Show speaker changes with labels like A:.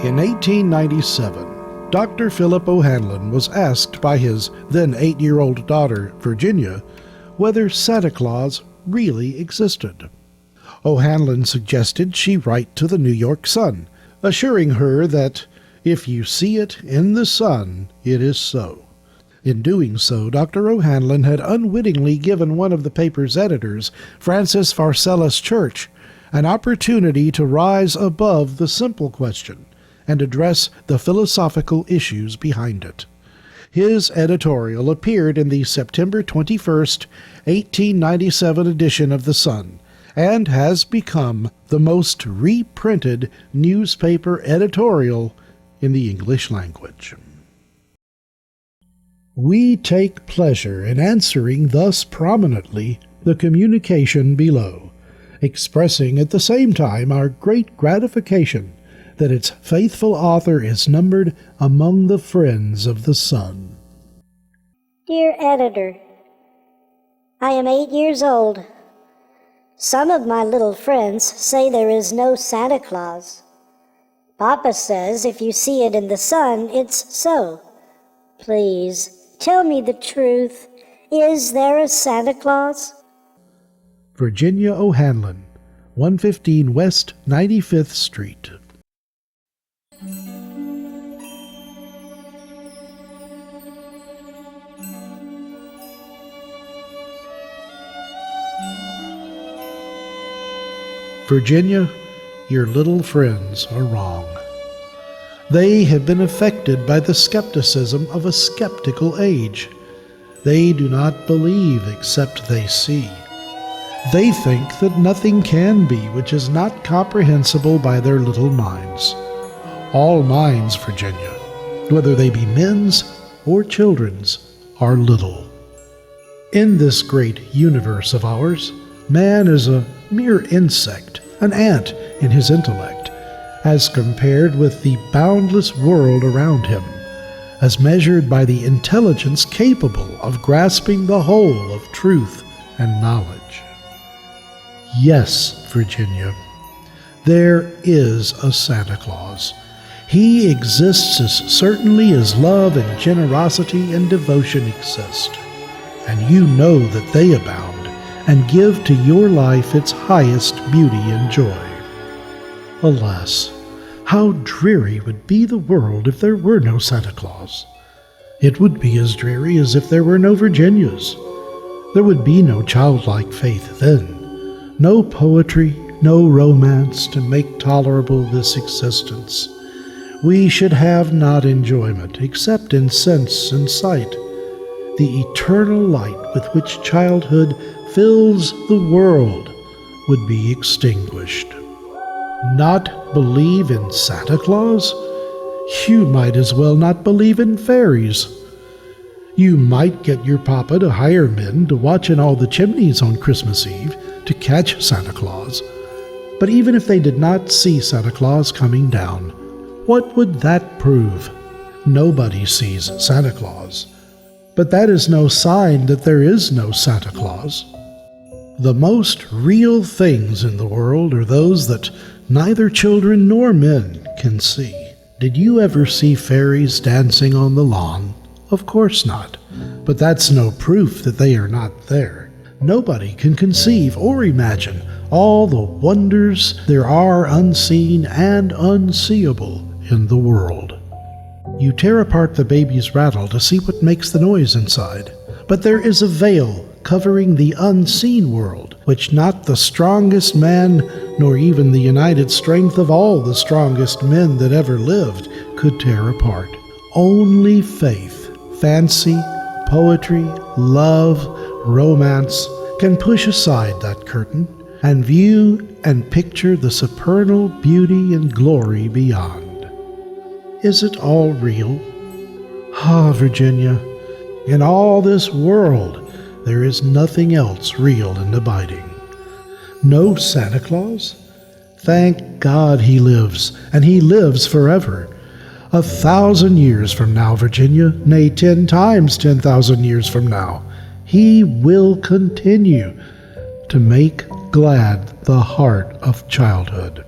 A: In 1897, Dr. Philip O'Hanlon was asked by his then 8-year-old daughter, Virginia, whether Santa Claus really existed. O'Hanlon suggested she write to the New York Sun, assuring her that if you see it in the sun, it is so. In doing so, Dr. O'Hanlon had unwittingly given one of the paper's editors, Francis Pharcellus Church, an opportunity to rise above the simple question and address the philosophical issues behind it. His editorial appeared in the September 21st, 1897 edition of The Sun, and has become the most reprinted newspaper editorial in the English language. We take pleasure in answering thus prominently the communication below, expressing at the same time our great gratification that its faithful author is numbered among the friends of the Sun.
B: Dear Editor, I am 8 years old. Some of my little friends say there is no Santa Claus. Papa says if you see it in the sun, it's so. Please, tell me the truth. Is there a Santa Claus?
A: Virginia O'Hanlon, 115 West 95th Street. Virginia, your little friends are wrong. They have been affected by the skepticism of a skeptical age. They do not believe except they see. They think that nothing can be which is not comprehensible by their little minds. All minds, Virginia, whether they be men's or children's, are little. In this great universe of ours, man is a mere insect, an ant in his intellect, as compared with the boundless world around him, as measured by the intelligence capable of grasping the whole of truth and knowledge. Yes, Virginia, there is a Santa Claus. He exists as certainly as love and generosity and devotion exist, and you know that they abound and give to your life its highest beauty and joy. Alas, how dreary would be the world if there were no Santa Claus. It would be as dreary as if there were no Virginias. There would be no childlike faith then, no poetry, no romance to make tolerable this existence. We should have not enjoyment except in sense and sight. The eternal light with which childhood fills the world would be extinguished. Not believe in Santa Claus? You might as well not believe in fairies. You might get your papa to hire men to watch in all the chimneys on Christmas Eve to catch Santa Claus. But even if they did not see Santa Claus coming down, what would that prove? Nobody sees Santa Claus. But that is no sign that there is no Santa Claus. The most real things in the world are those that neither children nor men can see. Did you ever see fairies dancing on the lawn? Of course not. But that's no proof that they are not there. Nobody can conceive or imagine all the wonders there are unseen and unseeable in the world. You tear apart the baby's rattle to see what makes the noise inside, but there is a veil covering the unseen world, which not the strongest man, nor even the united strength of all the strongest men that ever lived, could tear apart. Only faith, fancy, poetry, love, romance can push aside that curtain and view and picture the supernal beauty and glory beyond. Is it all real? Ah, Virginia, in all this world, there is nothing else real and abiding. No Santa Claus? Thank God he lives, and he lives forever. 1,000 years from now, Virginia, nay, 10 times 10,000 years from now, he will continue to make glad the heart of childhood.